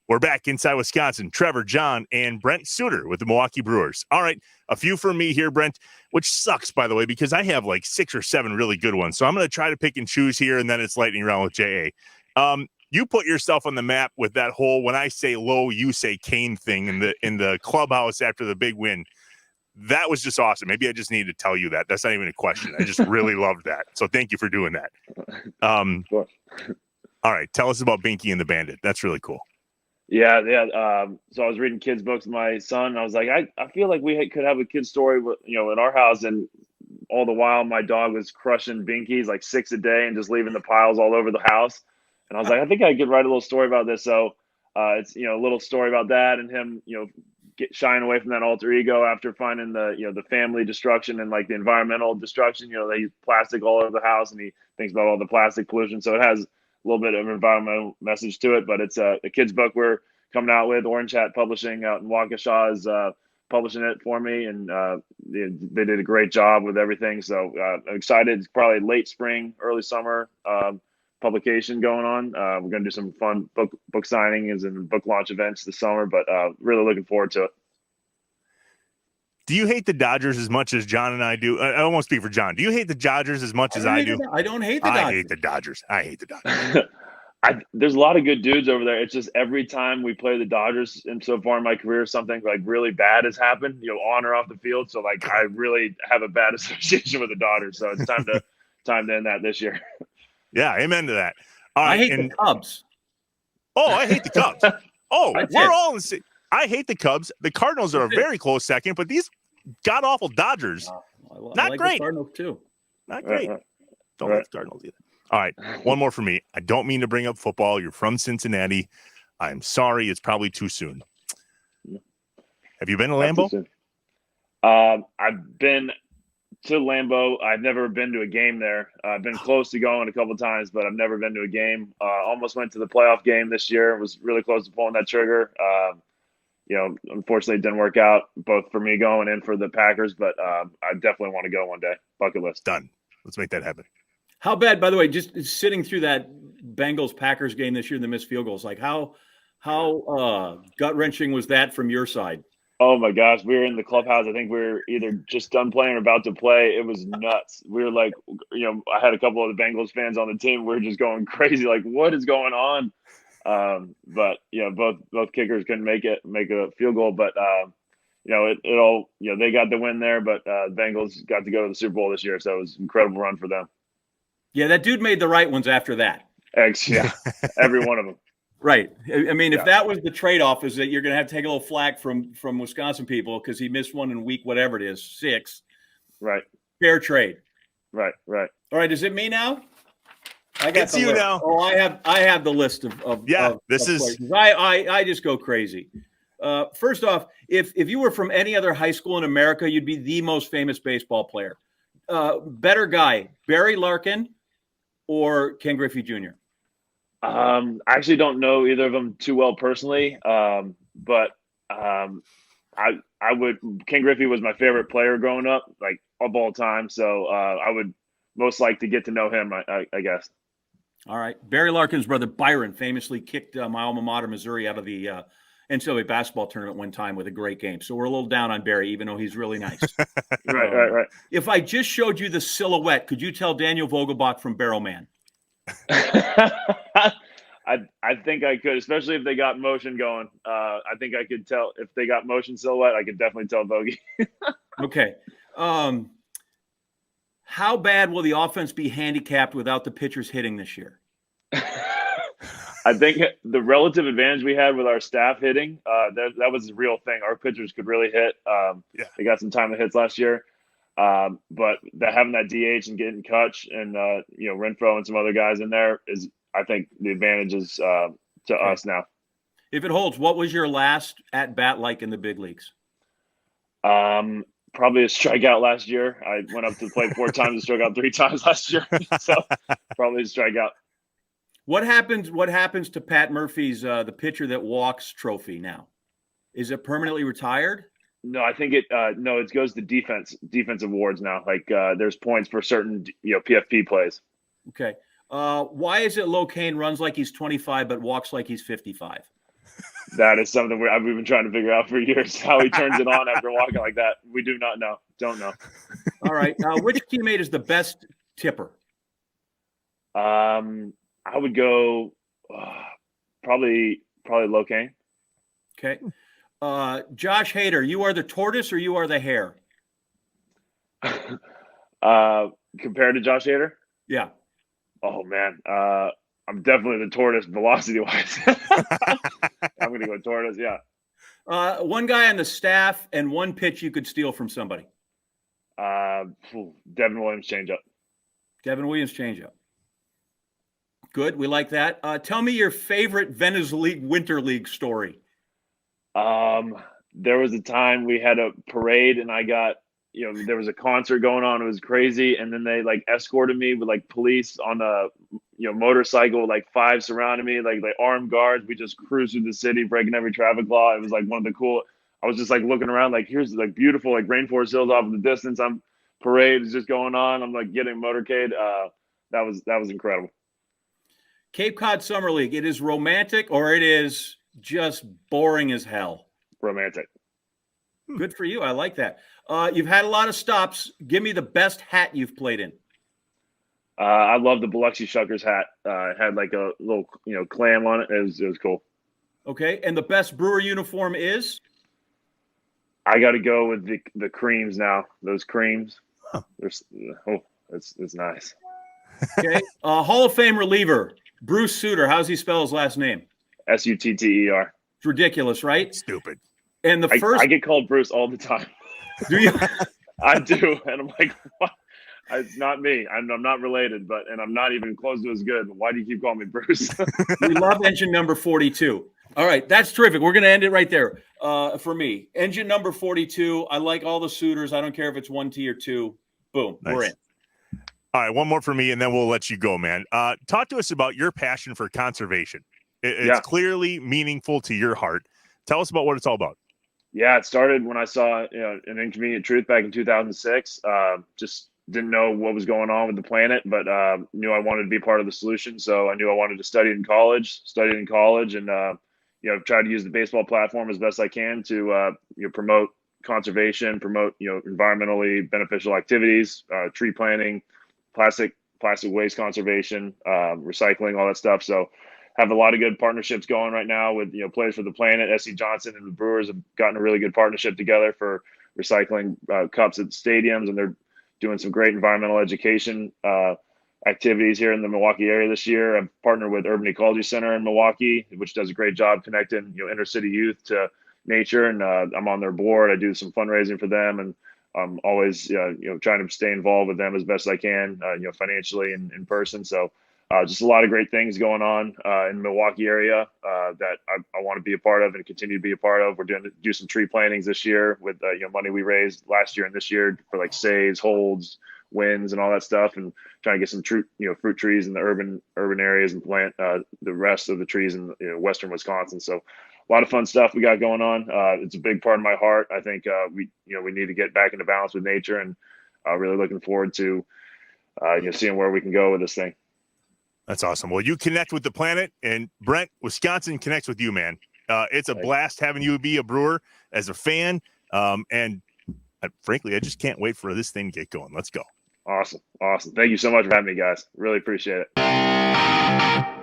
We're back inside Wisconsin. Trevor, John, and Brent Suter with the Milwaukee Brewers. All right, a few from me here, Brent, which sucks, by the way, because I have like 6 or 7 really good ones. So I'm going to try to pick and choose here, and then it's lightning round with J.A. You put yourself on the map with that whole "when I say low, you say Kane" thing in the clubhouse after the big win. That was just awesome. Maybe I just needed to tell you that. That's not even a question. I just really loved that. So thank you for doing that. All right, tell us about Binky and the Bandit. That's really cool. Yeah. So I was reading kids' books with my son. And I was like, I feel like we could have a kid's story, in our house. And all the while, my dog was crushing Binkies like 6 a day and just leaving the piles all over the house. And I was like, I think I could write a little story about this. So it's a little story about that and him, shying away from that alter ego after finding the family destruction and like the environmental destruction. They use plastic all over the house, and he thinks about all the plastic pollution. So it has a little bit of an environmental message to it, but it's a kid's book we're coming out with. Orange Hat Publishing out in Waukesha is publishing it for me, and they did a great job with everything. So I'm excited. It's probably late spring, early summer publication going on. We're going to do some fun book signings and book launch events this summer, but really looking forward to it. Do you hate the Dodgers as much as John and I do? I won't speak for John. Do you hate the Dodgers as much as I do? I don't hate the Dodgers. I hate the Dodgers. There's a lot of good dudes over there. It's just every time we play the Dodgers, and so far in my career, something like really bad has happened, on or off the field. So like I really have a bad association with the Dodgers. So it's time to end that this year. Yeah, amen to that. All right, I hate the Cubs. Oh, I hate the Cubs. Oh, we're all in the same. I hate the Cubs. The Cardinals are a very close second, but these god-awful Dodgers, not great. The Cardinals too. Not great. Don't like the Cardinals either. All right, one more for me. I don't mean to bring up football. You're from Cincinnati. I'm sorry. It's probably too soon. Have you been to Lambeau? I've been to Lambeau. I've never been to a game there. I've been close to going a couple of times, but I've never been to a game. Almost went to the playoff game this year. Was really close to pulling that trigger. Unfortunately, it didn't work out both for me going and for the Packers, but I definitely want to go one day. Bucket list. Done. Let's make that happen. How bad, by the way, just sitting through that Bengals-Packers game this year, the missed field goals, like how gut-wrenching was that from your side? Oh, my gosh. We were in the clubhouse. I think we were either just done playing or about to play. It was nuts. We were like, I had a couple of the Bengals fans on the team. We were just going crazy, like, what is going on? But both kickers couldn't make a field goal, but they got the win there, but Bengals got to go to the Super Bowl this year, so it was an incredible run for them. Yeah, that dude made the right ones after that. Yeah, every one of them. Right. I mean, if that was the trade-off, is that you're going to have to take a little flack from Wisconsin people because he missed one in week whatever it is, 6. Right. Fair trade. Right. All right, is it me now? It's you now. Oh, I have the list of this is places. I just go crazy. First off, if you were from any other high school in America, you'd be the most famous baseball player. Better guy, Barry Larkin or Ken Griffey Jr.? I actually don't know either of them too well personally, but I would. Ken Griffey was my favorite player growing up, like of all time. So I would most like to get to know him, I guess. All right. Barry Larkin's brother Byron famously kicked my alma mater, Missouri, out of the NCAA basketball tournament one time with a great game. So we're a little down on Barry, even though he's really nice. Right. If I just showed you the silhouette, could you tell Daniel Vogelbach from Barrowman? I think I could, especially if they got motion going. I think I could tell if they got motion silhouette. I could definitely tell Bogey. Okay. How bad will the offense be handicapped without the pitchers hitting this year? I think the relative advantage we had with our staff hitting, that was the real thing. Our pitchers could really hit. They got some time of hits last year. But having that DH and getting Kutch and Renfroe and some other guys in there is, I think, the advantage is to us now. If it holds, what was your last at bat like in the big leagues? Probably a strikeout last year. I went up to the plate 4 times and struck out 3 times last year. So probably a strikeout. What happens to Pat Murphy's the pitcher that walks trophy now? Is it permanently retired? No, I think it goes to defense awards now. Like there's points for certain PFP plays. Okay. Why is it Locaine runs like he's 25 but walks like he's 55? That is something we've been trying to figure out for years. How he turns it on after walking like that, we do not know. Don't know. All right. Which teammate is the best tipper? I would go probably Locaine. Okay. Josh Hader, you are the tortoise or you are the hare? Compared to Josh Hader? Yeah. Oh man, I'm definitely the tortoise velocity wise. I'm gonna go tortoise. Yeah. One guy on the staff and one pitch you could steal from somebody. Devin Williams changeup. Devin Williams changeup. Good. We like that. Tell me your favorite Venice League Winter League story. There was a time we had a parade and I got, there was a concert going on. It was crazy. And then they like escorted me with like police on a, motorcycle, like 5 surrounding me, like armed guards. We just cruised through the city, breaking every traffic law. It was like one of the cool, I was just like looking around, like here's like beautiful, like Rainforest Hills off in the distance. Parade is just going on. I'm like getting motorcade. That was incredible. Cape Cod Summer League. It is romantic or it is just boring as hell. Romantic. Good for you. I like that. You've had a lot of stops. Give me the best hat you've played in. I love the Biloxi Shuckers hat. It had like a little, clam on it. It was cool. Okay. And the best Brewer uniform is? I got to go with the creams now. Those creams. Huh. It's nice. Okay. Hall of Fame reliever, Bruce Suter. How's he spell his last name? Sutter. It's ridiculous, right? Stupid. And I get called Bruce all the time. Do you? I do. And I'm like, what? It's not me. I'm not related, and I'm not even close to as good. Why do you keep calling me Bruce? We love engine number 42. All right. That's terrific. We're going to end it right there for me. Engine number 42. I like all the suitors. I don't care if it's 1T or 2. Boom. Nice. We're in. All right. One more for me, and then we'll let you go, man. Talk to us about your passion for conservation. It's clearly meaningful to your heart. Tell us about what it's all about. Yeah, it started when I saw An Inconvenient Truth back in 2006. Just didn't know what was going on with the planet, but knew I wanted to be part of the solution. So I knew I wanted to studied in college, and tried to use the baseball platform as best I can to promote conservation, promote environmentally beneficial activities, tree planting, plastic waste conservation, recycling, all that stuff. So have a lot of good partnerships going right now with Players for the Planet. SC Johnson and the Brewers have gotten a really good partnership together for recycling cups at stadiums, and they're doing some great environmental education activities here in the Milwaukee area this year. I've partnered with Urban Ecology Center in Milwaukee, which does a great job connecting inner city youth to nature, and I'm on their board. I do some fundraising for them, and I'm always trying to stay involved with them as best I can, financially and in person. So just a lot of great things going on in the Milwaukee area that I want to be a part of and continue to be a part of. We're do some tree plantings this year with money we raised last year and this year for like saves, holds, wins, and all that stuff, and trying to get some fruit trees in the urban areas and plant the rest of the trees in western Wisconsin. So a lot of fun stuff we got going on. It's a big part of my heart. I think we need to get back into balance with nature, and really looking forward to seeing where we can go with this thing. That's awesome. Well, you connect with the planet, and Brent, Wisconsin connects with you, man. It's a blast having you be a Brewer as a fan. And frankly, I just can't wait for this thing to get going. Let's go. Awesome. Thank you so much for having me, guys. Really appreciate it.